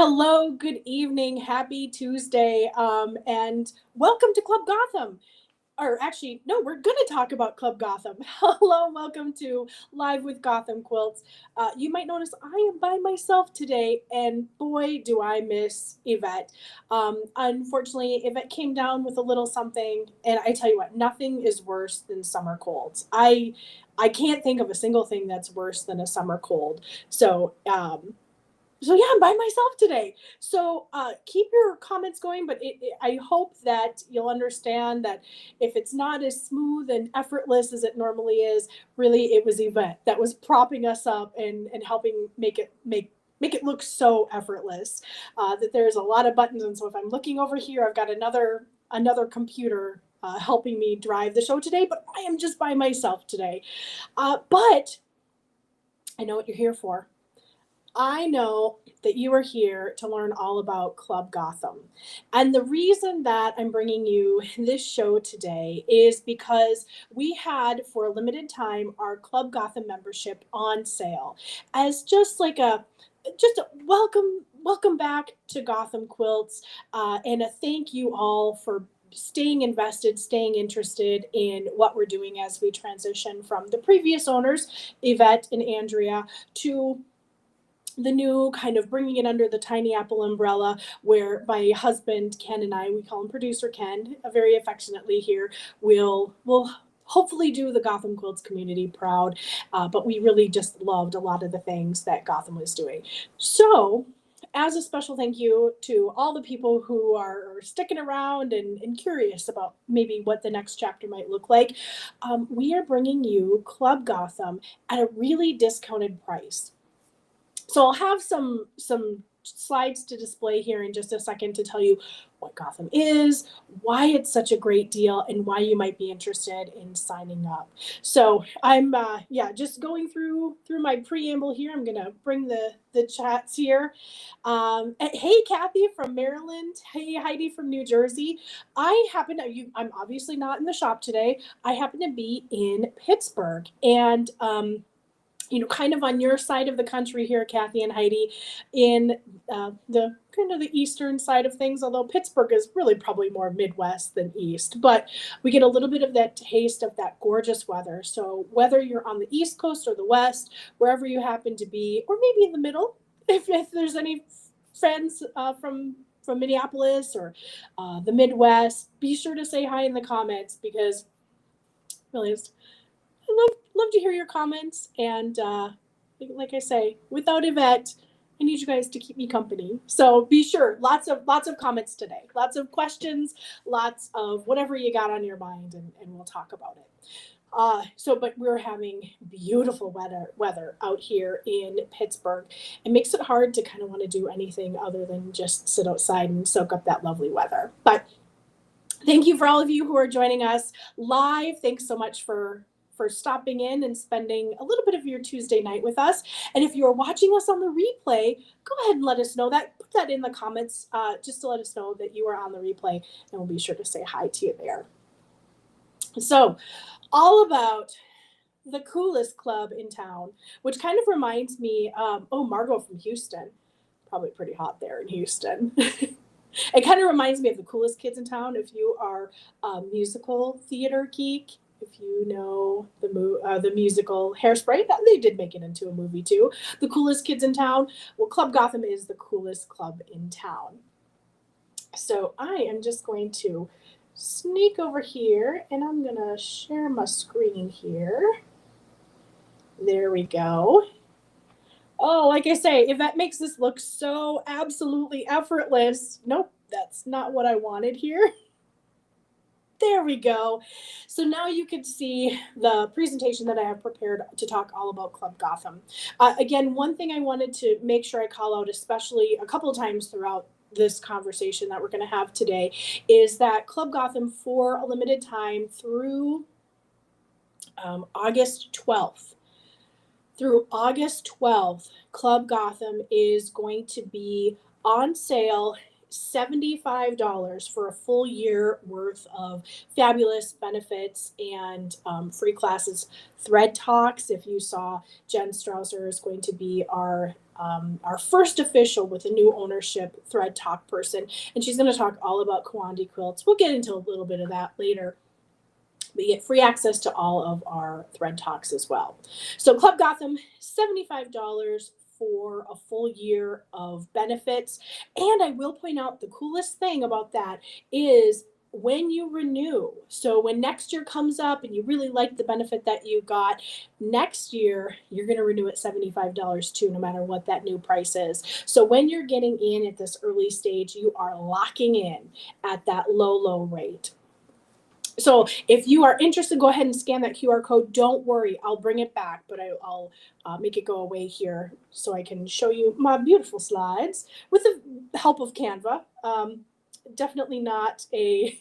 Hello, good evening, happy Tuesday, and welcome to Club Gotham. Or actually, no, we're going to talk about Club Gotham. Hello, welcome to Live with Gotham Quilts. You might notice I am by myself today, and boy, do I miss Yvette. Unfortunately, Yvette came down with a little something, and I tell you what, nothing is worse than summer colds. I can't think of a single thing that's worse than a summer cold. So yeah, I'm by myself today. So keep your comments going, but I hope that you'll understand that if it's not as smooth and effortless as it normally is, really it was Yvette that was propping us up and helping make it look so effortless. That there's a lot of buttons, and so if I'm looking over here, I've got another computer helping me drive the show today, but I am just by myself today. But I know what you're here for. I know that you are here to learn all about Club Gotham. And the reason that I'm bringing you this show today is because we had, for a limited time, our Club Gotham membership on sale as just a welcome back to Gotham Quilts, and a thank you all for staying invested, staying interested in what we're doing as we transition from the previous owners, Yvette and Andrea, to the new kind of bringing it under the Tiny Apple umbrella, where my husband Ken and I, we call him producer Ken very affectionately here, will hopefully do the Gotham Quilts community proud. But we really just loved a lot of the things that Gotham was doing. So as a special thank you to all the people who are sticking around and curious about maybe what the next chapter might look like, we are bringing you Club Gotham at a really discounted price. So I'll have some slides to display here in just a second to tell you what Gotham is, why it's such a great deal, and why you might be interested in signing up. So I'm just going through my preamble here. I'm gonna bring the chats here. Hey Kathy from Maryland. Hey Heidi from New Jersey. I'm obviously not in the shop today. I happen to be in Pittsburgh, and kind of on your side of the country here, Kathy and Heidi, in the kind of the eastern side of things, although Pittsburgh is really probably more Midwest than East. But we get a little bit of that taste of that gorgeous weather. So whether you're on the East Coast or the West, wherever you happen to be, or maybe in the middle, if there's any friends from Minneapolis or the Midwest, be sure to say hi in the comments, because really I love to hear your comments. And like I say, without Yvette, I need you guys to keep me company. So be sure, lots of comments today, lots of questions, lots of whatever you got on your mind, and we'll talk about it. But we're having beautiful weather out here in Pittsburgh. It makes it hard to kind of want to do anything other than just sit outside and soak up that lovely weather. But thank you for all of you who are joining us live. Thanks so much for stopping in and spending a little bit of your Tuesday night with us. And if you're watching us on the replay, go ahead and let us know that. Put that in the comments, just to let us know that you are on the replay, and we'll be sure to say hi to you there. So, all about the coolest club in town, which kind of reminds me, Margot from Houston. Probably pretty hot there in Houston. It kind of reminds me of the coolest kids in town. If you are a musical theater geek, if you know the musical Hairspray, they did make it into a movie too. The coolest kids in town. Well, Club Gotham is the coolest club in town. So I am just going to sneak over here, and I'm gonna share my screen here. There we go. Oh, like I say, if that makes this look so absolutely effortless, nope, that's not what I wanted here. There we go. So now you can see the presentation that I have prepared to talk all about Club Gotham. Again, one thing I wanted to make sure I call out, especially a couple of times throughout this conversation that we're going to have today, is that Club Gotham, for a limited time through August 12th, Club Gotham is going to be on sale $75 for a full year worth of fabulous benefits and free classes. Thread Talks, if you saw, Jen Strausser is going to be our first official with a new ownership Thread Talk person, and she's going to talk all about Kawandi quilts. We'll get into a little bit of that later. We get free access to all of our Thread Talks as well. So Club Gotham, $75 for a full year of benefits. And I will point out the coolest thing about that is when you renew. So when next year comes up and you really like the benefit that you got, next year you're going to renew at $75 too, no matter what that new price is. So when you're getting in at this early stage, you are locking in at that low rate. So if you are interested, go ahead and scan that QR code. Don't worry, I'll bring it back, but I'll make it go away here so I can show you my beautiful slides with the help of Canva. Definitely not a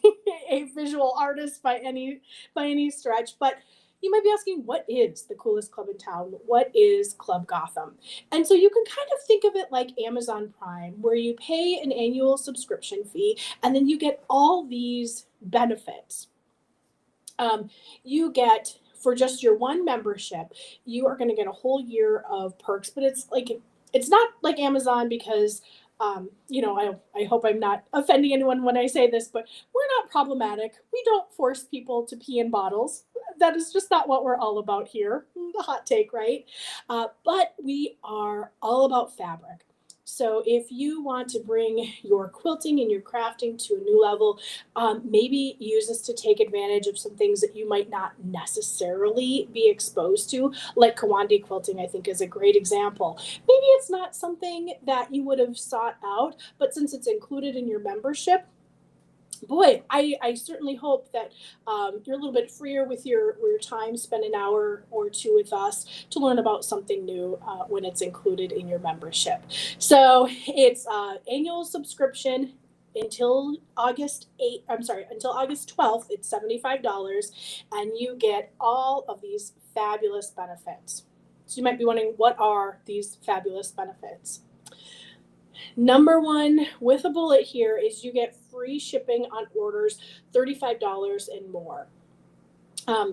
a visual artist by any stretch, but you might be asking, what is the coolest club in town? What is Club Gotham? And so you can kind of think of it like Amazon Prime, where you pay an annual subscription fee and then you get all these benefits. You get, for just your one membership, you are going to get a whole year of perks, but it's not like Amazon because I hope I'm not offending anyone when I say this, but we're not problematic. We don't force people to pee in bottles. That is just not what we're all about here. The hot take, right? But we are all about fabric. So if you want to bring your quilting and your crafting to a new level, maybe use this to take advantage of some things that you might not necessarily be exposed to, like Kawandi quilting, I think is a great example. Maybe it's not something that you would have sought out, but since it's included in your membership, boy, I certainly hope that you're a little bit freer with your time. Spend an hour or two with us to learn about something new when it's included in your membership. So it's annual subscription until August 8th. I'm sorry, until August 12th. It's $75, and you get all of these fabulous benefits. So you might be wondering, what are these fabulous benefits? Number one with a bullet here is you get free shipping on orders $35 and more.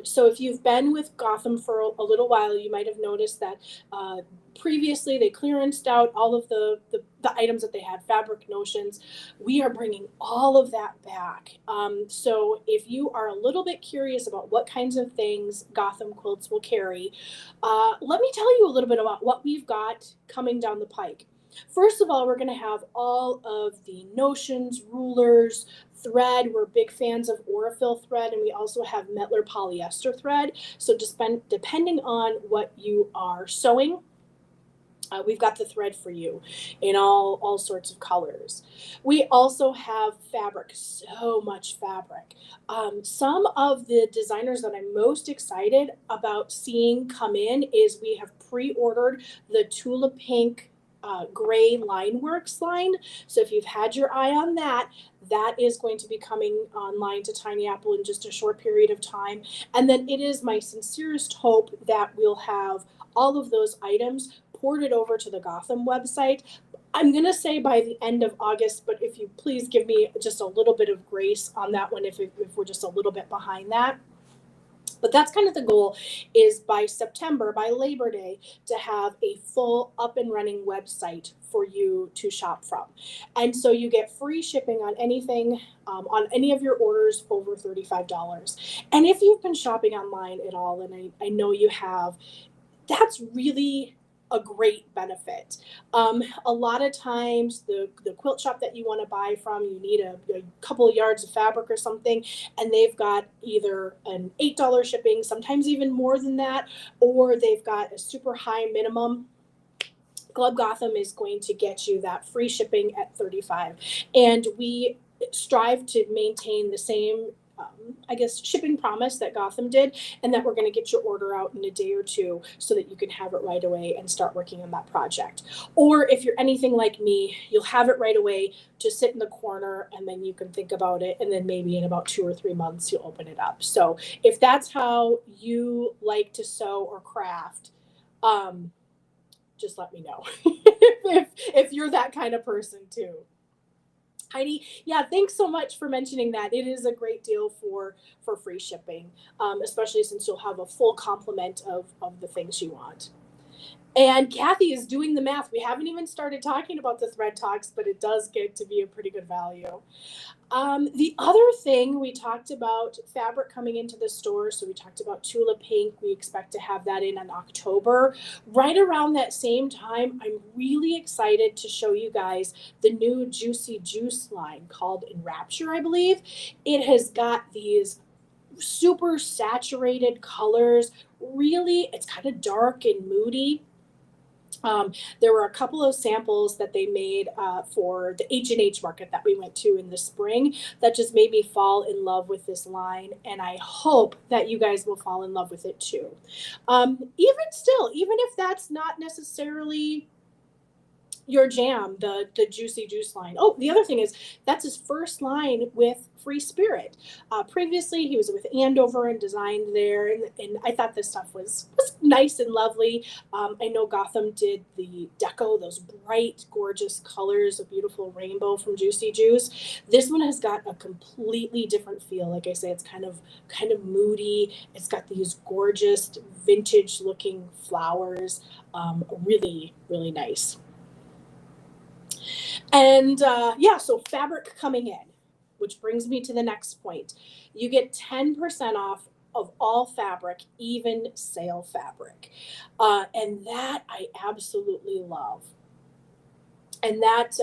So if you've been with Gotham for a little while, you might have noticed that previously they clearanced out all of the items that they had, fabric notions. We are bringing all of that back. So if you are a little bit curious about what kinds of things Gotham quilts will carry, let me tell you a little bit about what we've got coming down the pike. First of all, we're going to have all of the notions, rulers, thread. We're big fans of Aurifil thread, and we also have Mettler polyester thread. So just depending on what you are sewing, we've got the thread for you in all sorts of colors. We also have fabric, so much fabric. Some of the designers that I'm most excited about seeing come in is we have pre-ordered the Tula Pink gray Lineworks line. So if you've had your eye on that, that is going to be coming online to Tiny Apple in just a short period of time. And then it is my sincerest hope that we'll have all of those items ported over to the Gotham website. I'm going to say by the end of August, but if you please give me just a little bit of grace on that one if we're just a little bit behind that. But that's kind of the goal, is by September, by Labor Day, to have a full up and running website for you to shop from. And so you get free shipping on anything, on any of your orders over $35. And if you've been shopping online at all, and I know you have, that's really a great benefit. A lot of times the quilt shop that you want to buy from, you need a couple of yards of fabric or something, and they've got either an $8 shipping, sometimes even more than that, or they've got a super high minimum. Club Gotham is going to get you that free shipping at $35. And we strive to maintain the same shipping promise that Gotham did, and that we're going to get your order out in a day or two so that you can have it right away and start working on that project. Or if you're anything like me, you'll have it right away, just sit in the corner, and then you can think about it, and then maybe in about 2 or 3 months you'll open it up. So if that's how you like to sew or craft, just let me know if you're that kind of person too. Heidi, yeah, thanks so much for mentioning that. It is a great deal for free shipping, especially since you'll have a full complement of the things you want. And Kathy is doing the math. We haven't even started talking about the thread talks, but it does get to be a pretty good value. The other thing we talked about fabric coming into the store. So we talked about Tula Pink. We expect to have that in October. Right around that same time, I'm really excited to show you guys the new Juicy Juice line called Enrapture, I believe. It has got these super saturated colors. Really, it's kind of dark and moody. There were a couple of samples that they made for the H&H market that we went to in the spring that just made me fall in love with this line, and I hope that you guys will fall in love with it too. Even still, even if that's not necessarily your jam, the Juicy Juice line. Oh, the other thing is that's his first line with Free Spirit. Previously, he was with Andover and designed there, and I thought this stuff was nice and lovely. I know Gotham did the deco, those bright, gorgeous colors, a beautiful rainbow from Juicy Juice. This one has got a completely different feel. Like I say, it's kind of moody. It's got these gorgeous vintage looking flowers. Really, really nice. And yeah, so fabric coming in, which brings me to the next point. You get 10% off of all fabric, even sale fabric. And that I absolutely love. And that,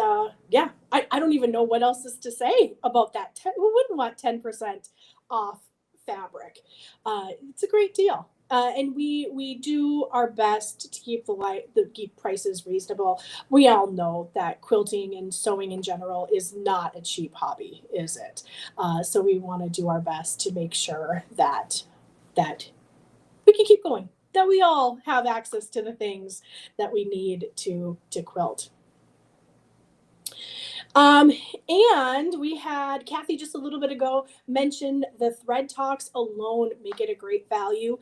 yeah, I don't even know what else is to say about that. Who wouldn't want 10% off fabric? It's a great deal. And we do our best to keep the keep prices reasonable. We all know that quilting and sewing in general is not a cheap hobby, is it? So we want to do our best to make sure that we can keep going, that we all have access to the things that we need to quilt. Um, and we had Kathy just a little bit ago mentioned the Thread Talks alone make it a great value.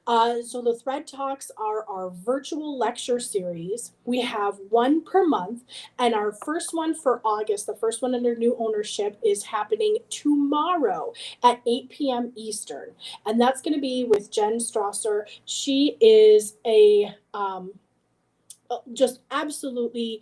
So the Thread Talks are our virtual lecture series. We have one per month, and our first one for August, the first one under new ownership, is happening tomorrow at 8 p.m. Eastern. And that's going to be with Jen Strasser. She is just absolutely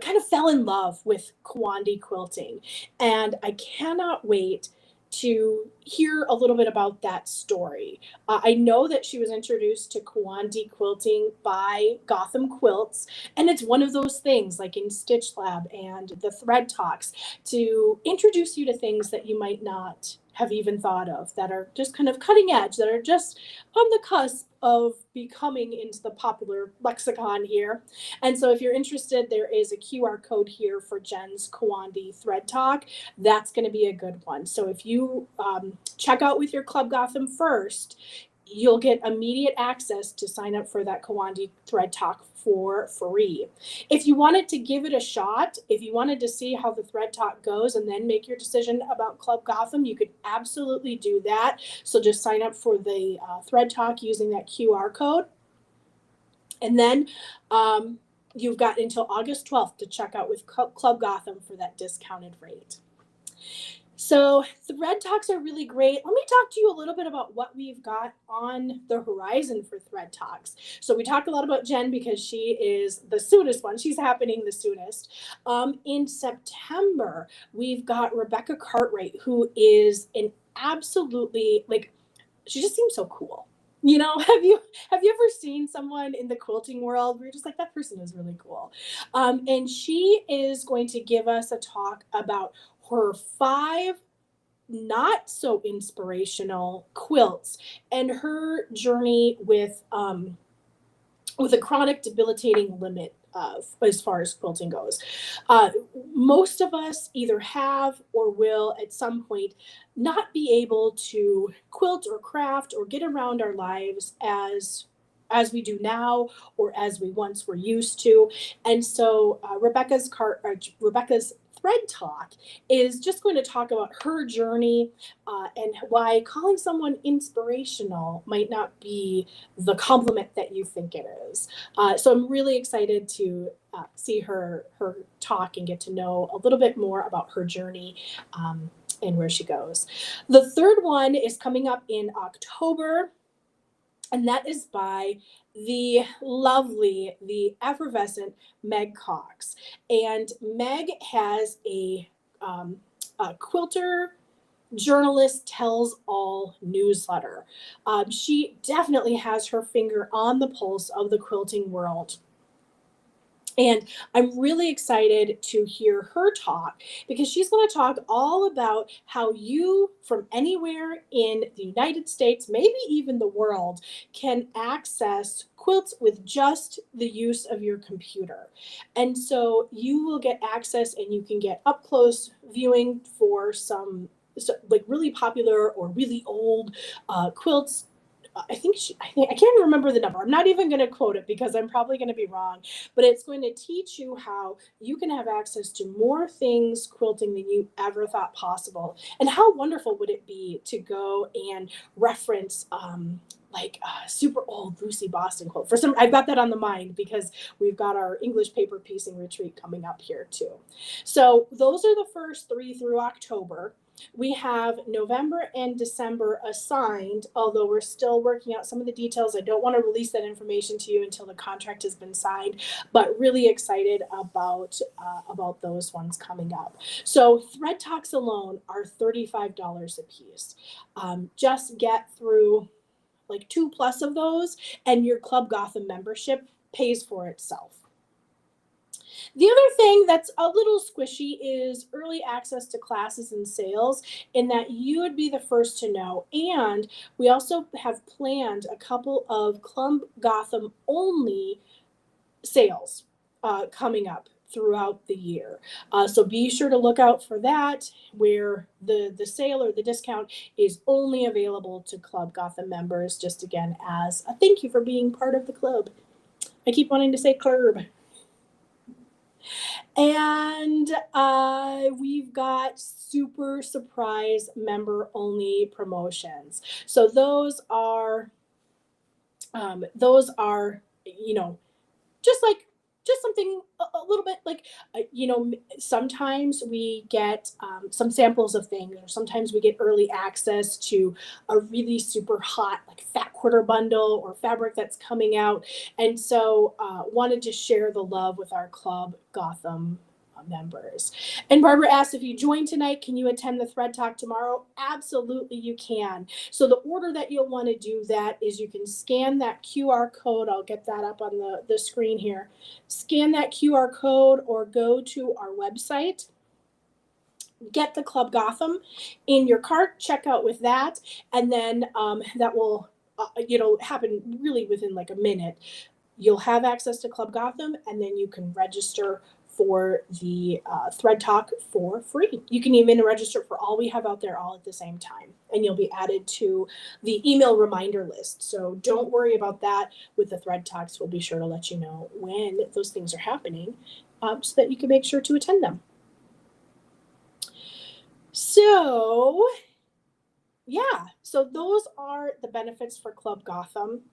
kind of fell in love with Kwandi quilting. And I cannot wait to hear a little bit about that story. I know that she was introduced to Kwandi quilting by Gotham Quilts, and it's one of those things like in Stitch Lab and the Thread Talks to introduce you to things that you might not have even thought of, that are just kind of cutting edge, that are just on the cusp of becoming into the popular lexicon here. And so if you're interested, there is a QR code here for Jen's Kwandi Thread Talk. That's going to be a good one. So if you check out with your Club Gotham first, you'll get immediate access to sign up for that Kwandi Thread Talk for free. If you wanted to give it a shot, if you wanted to see how the Thread Talk goes and then make your decision about Club Gotham, you could absolutely do that. So just sign up for the Thread Talk using that QR code. And then you've got until August 12th to check out with Club Gotham for that discounted rate. So Thread Talks are really great. Let me talk to you a little bit about what we've got on the horizon for Thread Talks. So we talked a lot about Jen because she is the soonest one. She's happening the soonest. In September, we've got Rebecca Cartwright, who is an absolutely, like, she just seems so cool. You know, have you ever seen someone in the quilting world where you're just like, that person is really cool? And she is going to give us a talk about her 5 not so inspirational quilts and her journey with a chronic debilitating limit as far as quilting goes. Most of us either have or will at some point not be able to quilt or craft or get around our lives as we do now or as we once were used to. And so Rebecca's Thread Talk is just going to talk about her journey and why calling someone inspirational might not be the compliment that you think it is. So I'm really excited to see her talk and get to know a little bit more about her journey. And where she goes. The third one is coming up in October, and that is by the lovely, the effervescent Meg Cox. And Meg has a quilter journalist tells all newsletter. She definitely has her finger on the pulse of the quilting world. And I'm really excited to hear her talk because she's going to talk all about how you, from anywhere in the United States, maybe even the world, can access quilts with just the use of your computer. And so you will get access and you can get up close viewing for some like really popular or really old quilts. I can't remember the number. I'm not even going to quote it because I'm probably going to be wrong, but it's going to teach you how you can have access to more things quilting than you ever thought possible. And how wonderful would it be to go and reference like a super old Lucy Boston quilt. I've got that on the mind because we've got our English paper piecing retreat coming up here too. So those are the first 3 through October. We have November and December assigned, although we're still working out some of the details. I don't want to release that information to you until the contract has been signed, but really excited about those ones coming up. So Thread Talks alone are $35 a piece. Just get through like 2+ of those, and your Club Gotham membership pays for itself. The other thing that's a little squishy is early access to classes and sales, in that you would be the first to know. And we also have planned a couple of Club Gotham only sales coming up throughout the year. So be sure to look out for that, where the sale or the discount is only available to Club Gotham members, just again as a thank you for being part of the club. I keep wanting to say club. And we've got super surprise member only promotions. So those are, you know, just something a little bit like, sometimes we get some samples of things, or sometimes we get early access to a really super hot like fat quarter bundle or fabric that's coming out. And so wanted to share the love with our Club Gotham members. And Barbara asked, if you join tonight, can you attend the Thread Talk tomorrow? Absolutely, you can. So the order that you'll want to do that is you can scan that QR code. I'll get that up on the screen here. Scan that QR code or go to our website, get the Club Gotham in your cart, check out with that, and then that will happen really within like a minute. You'll have access to Club Gotham, and then you can register for the Thread Talk for free. You can even register for all we have out there all at the same time, and you'll be added to the email reminder list. So don't worry about that with the Thread Talks. We'll be sure to let you know when those things are happening so that you can make sure to attend them. So yeah, so those are the benefits for Club Gotham.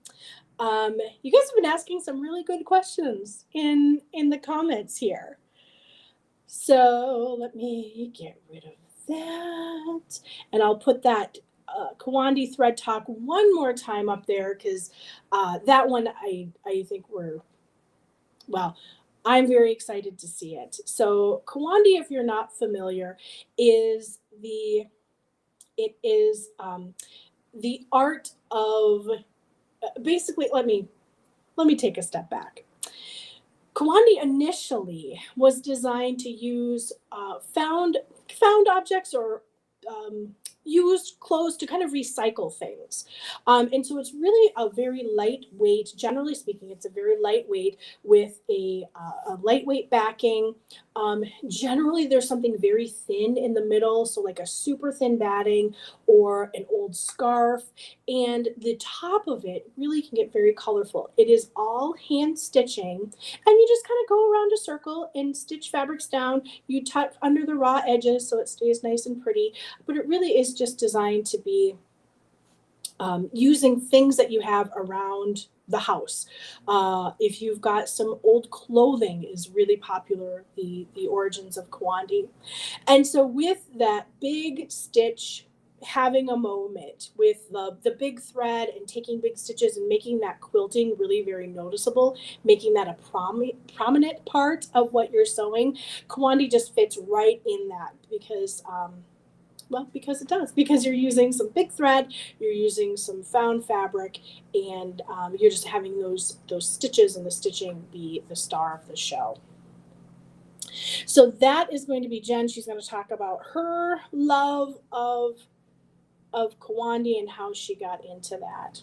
You guys have been asking some really good questions in the comments here. So let me get rid of that. And I'll put that Kawandi Thread Talk one more time up there, because that one I think I'm very excited to see it. So Kawandi, if you're not familiar, is the art of basically, let me take a step back. Kawandi initially was designed to use found objects or used clothes to kind of recycle things. And so it's really a very lightweight, generally speaking, it's a very lightweight with a lightweight backing. Generally, there's something very thin in the middle, so like a super thin batting or an old scarf. And the top of it really can get very colorful. It is all hand stitching, and you just kind of go around a circle and stitch fabrics down. You tuck under the raw edges so it stays nice and pretty, but it really is just designed to be using things that you have around the house. If you've got some old clothing, is really popular. The origins of Kwandi, and so with that big stitch, having a moment with the big thread and taking big stitches and making that quilting really very noticeable, making that a prominent part of what you're sewing, Kwandi just fits right in that because well, because it does. Because you're using some big thread, you're using some found fabric, and you're just having those stitches and the stitching be the star of the show. So that is going to be Jen. She's going to talk about her love of Kawandi and how she got into that.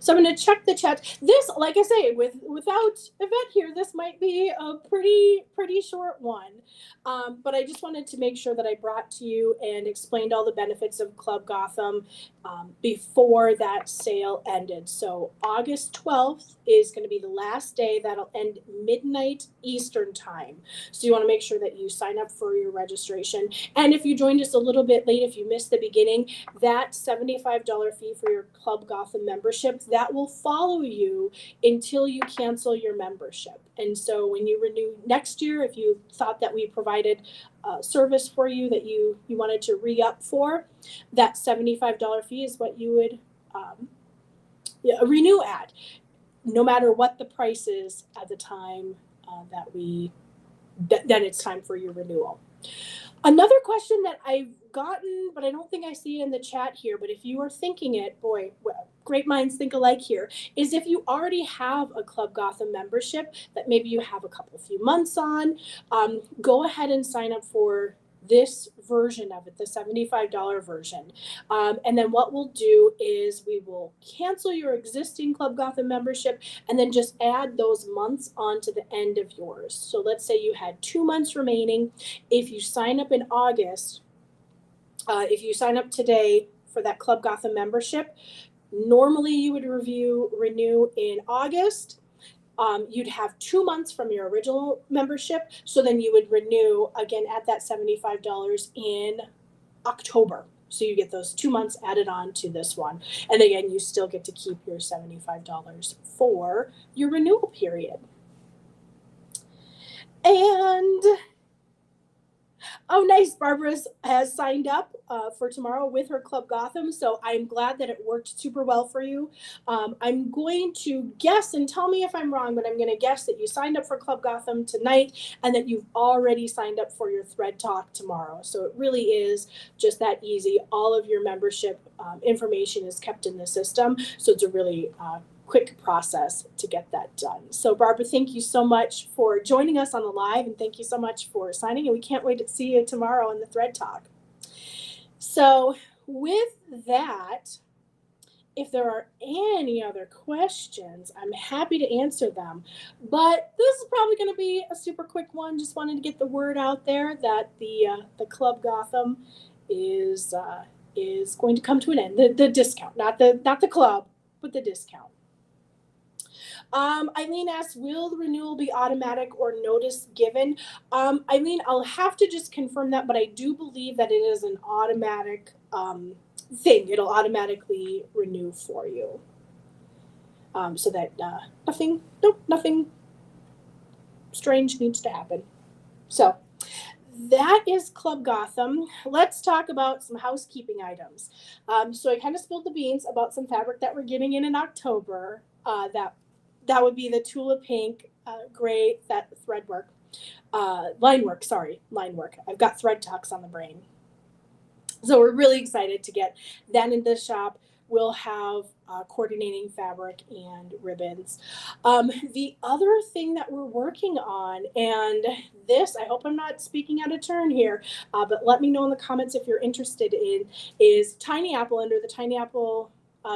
So I'm going to check the chat. This, like I say, without Yvette here, this might be a pretty short one. But I just wanted to make sure that I brought to you and explained all the benefits of Club Gotham before that sale ended. So August 12th is going to be the last day. That'll end midnight Eastern time. So you want to make sure that you sign up for your registration. And if you joined us a little bit late, if you missed the beginning, that $75 fee for your Club Gotham membership, that will follow you until you cancel your membership. And so when you renew next year, if you thought that we provided service for you that you wanted to re-up for, that $75 fee is what you would renew at, no matter what the price is at the time that it's time for your renewal. Another question that I've gotten, but I don't think I see it in the chat here, but if you are thinking it, boy, great minds think alike here, is if you already have a Club Gotham membership that maybe you have a few months on, go ahead and sign up for this version of it, the $75 version. And then what we'll do is we will cancel your existing Club Gotham membership and then just add those months onto the end of yours. So let's say you had 2 months remaining. If you sign up in August, if you sign up today for that Club Gotham membership, normally you would renew in August. You'd have 2 months from your original membership. So then you would renew again at that $75 in October. So you get those 2 months added on to this one. And again, you still get to keep your $75 for your renewal period. And oh, nice. Barbara has signed up for tomorrow with her Club Gotham. So I'm glad that it worked super well for you. I'm going to guess, and tell me if I'm wrong, but I'm going to guess that you signed up for Club Gotham tonight and that you've already signed up for your Thread Talk tomorrow. So it really is just that easy. All of your membership information is kept in the system. So it's a really quick process to get that done. So Barbara, thank you so much for joining us on the live, and thank you so much for signing, and we can't wait to see you tomorrow on the Thread Talk. So with that, if there are any other questions, I'm happy to answer them. But this is probably going to be a super quick one. Just wanted to get the word out there that the Club Gotham is going to come to an end. The discount, not the club, but the discount. Eileen asks, will the renewal be automatic or notice given? Eileen, I'll have to just confirm that, but I do believe that it is an automatic thing. It'll automatically renew for you. So that nothing strange needs to happen. So that is Club Gotham. Let's talk about some housekeeping items. So I kind of spilled the beans about some fabric that we're getting in October. That would be the Tula Pink, gray, that thread work, line work. I've got Thread Talks on the brain. So we're really excited to get that in the shop. will have coordinating fabric and ribbons. The other thing that we're working on, and this, I hope I'm not speaking out of turn here, but let me know in the comments if you're interested in, is Tiny Apple. Under the Tiny Apple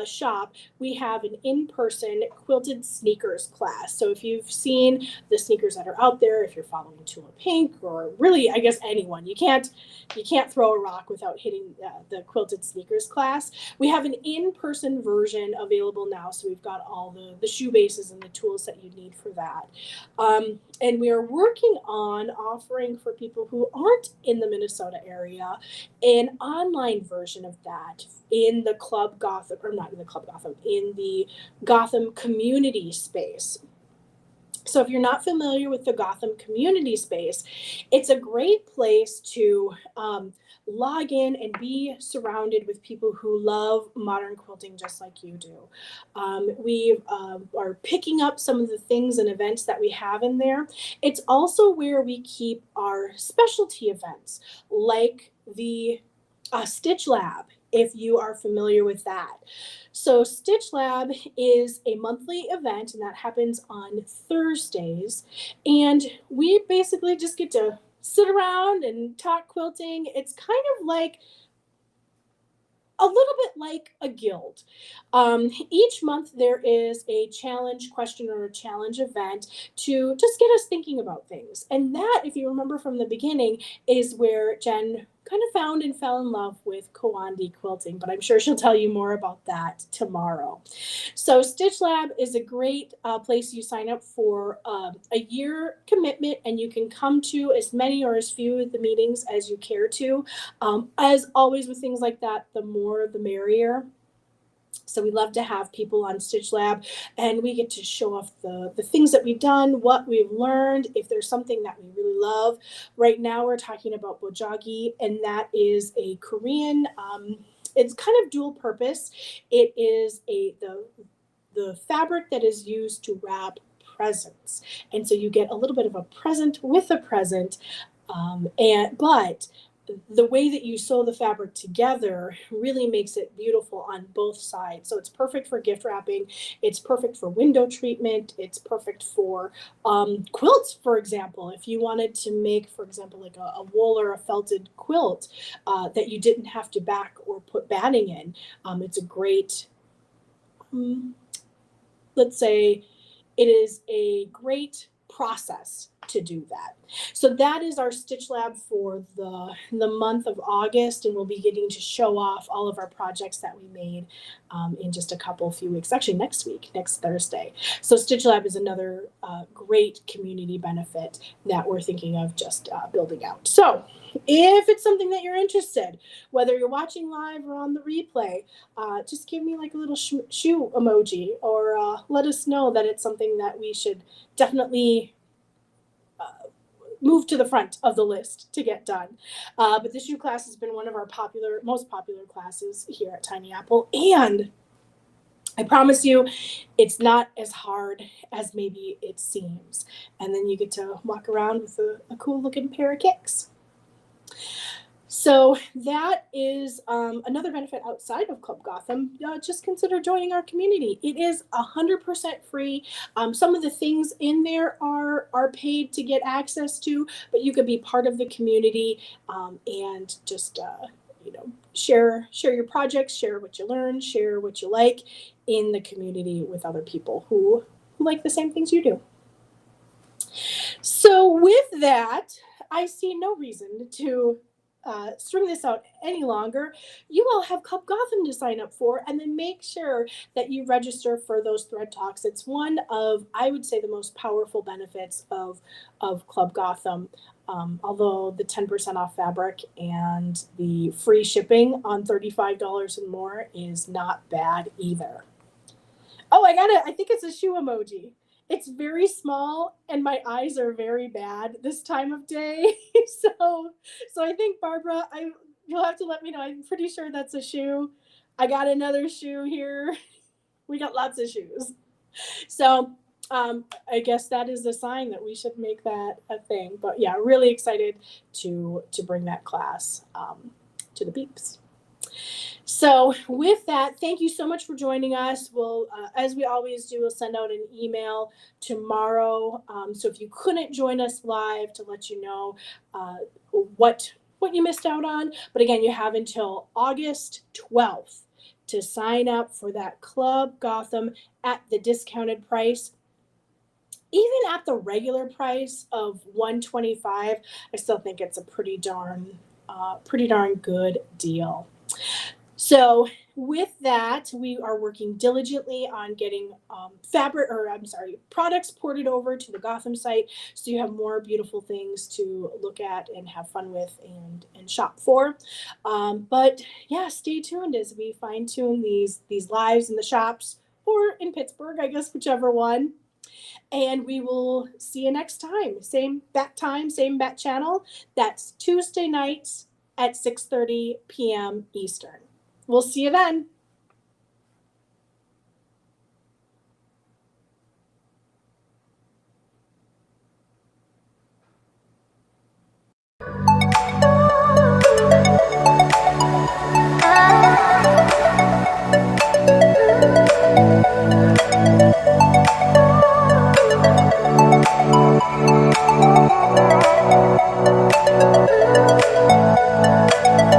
shop, we have an in-person quilted sneakers class. So if you've seen the sneakers that are out there, if you're following Tula Pink, or really, I guess anyone, you can't throw a rock without hitting the quilted sneakers class. We have an in-person version available now, so we've got all the shoe bases and the tools that you need for that. And we are working on offering for people who aren't in the Minnesota area an online version of that in the Club Gotham, or not in the Club Gotham, in the Gotham community space. So if you're not familiar with the Gotham community space, it's a great place to log in and be surrounded with people who love modern quilting just like you do. We are picking up some of the things and events that we have in there. It's also where we keep our specialty events, like the Stitch Lab, if you are familiar with that. So Stitch Lab is a monthly event, and that happens on Thursdays. And we basically just get to sit around and talk quilting. It's kind of like a little bit like a guild. Each month there is a challenge question or a challenge event to just get us thinking about things. And that, if you remember from the beginning, is where Jen kind of found and fell in love with Kawandi quilting, but I'm sure she'll tell you more about that tomorrow. So Stitch Lab is a great place. You sign up for a year commitment, and you can come to as many or as few of the meetings as you care to. As always with things like that, the more the merrier. So we love to have people on Stitch Lab, and we get to show off the things that we've done, what we've learned, if there's something that we really love. Right now we're talking about Bojagi, and that is a Korean, it's kind of dual purpose. It is the fabric that is used to wrap presents. And so you get a little bit of a present with a present, but the way that you sew the fabric together really makes it beautiful on both sides. So it's perfect for gift wrapping. It's perfect for window treatment. It's perfect for quilts, for example. If you wanted to make, for example, like a wool or a felted quilt that you didn't have to back or put batting in, it's a great, let's say, it is a great process to do that. So that is our Stitch Lab for the month of August, and we'll be getting to show off all of our projects that we made in just a few weeks, actually next week, next Thursday. So Stitch Lab is another great community benefit that we're thinking of just building out. So if it's something that you're interested, whether you're watching live or on the replay, just give me like a little shoe emoji, or let us know that it's something that we should definitely move to the front of the list to get done. But the shoe class has been one of our most popular classes here at Tiny Apple. And I promise you, it's not as hard as maybe it seems. And then you get to walk around with a cool looking pair of kicks. So that is another benefit outside of Club Gotham. Just consider joining our community. It is 100% free. Some of the things in there are paid to get access to, but you could be part of the community and just share your projects, share what you learn, share what you like in the community with other people who like the same things you do. So with that, I see no reason to string this out any longer. You all have Club Gotham to sign up for, and then make sure that you register for those thread talks. It's one of, I would say, the most powerful benefits of Club Gotham. Although the 10% off fabric and the free shipping on $35 and more is not bad either. Oh, I think it's a shoe emoji. It's very small, and my eyes are very bad this time of day. so I think, Barbara, you'll have to let me know. I'm pretty sure that's a shoe. I got another shoe here. We got lots of shoes. So I guess that is a sign that we should make that a thing. But yeah, really excited to bring that class to the peeps. So, with that, thank you so much for joining us. We'll, as we always do, we'll send out an email tomorrow. So, if you couldn't join us live, to let you know uh, what you missed out on. But again, you have until August 12th to sign up for that Club Gotham at the discounted price. Even at the regular price of 125, I still think it's a pretty darn good deal. So, with that, we are working diligently on getting products ported over to the Gotham site, so you have more beautiful things to look at and have fun with and shop for. But yeah, stay tuned as we fine tune these lives in the shops or in Pittsburgh, I guess whichever one. And we will see you next time, same bat channel. That's Tuesday nights at 6:30 p.m. Eastern. We'll see you then.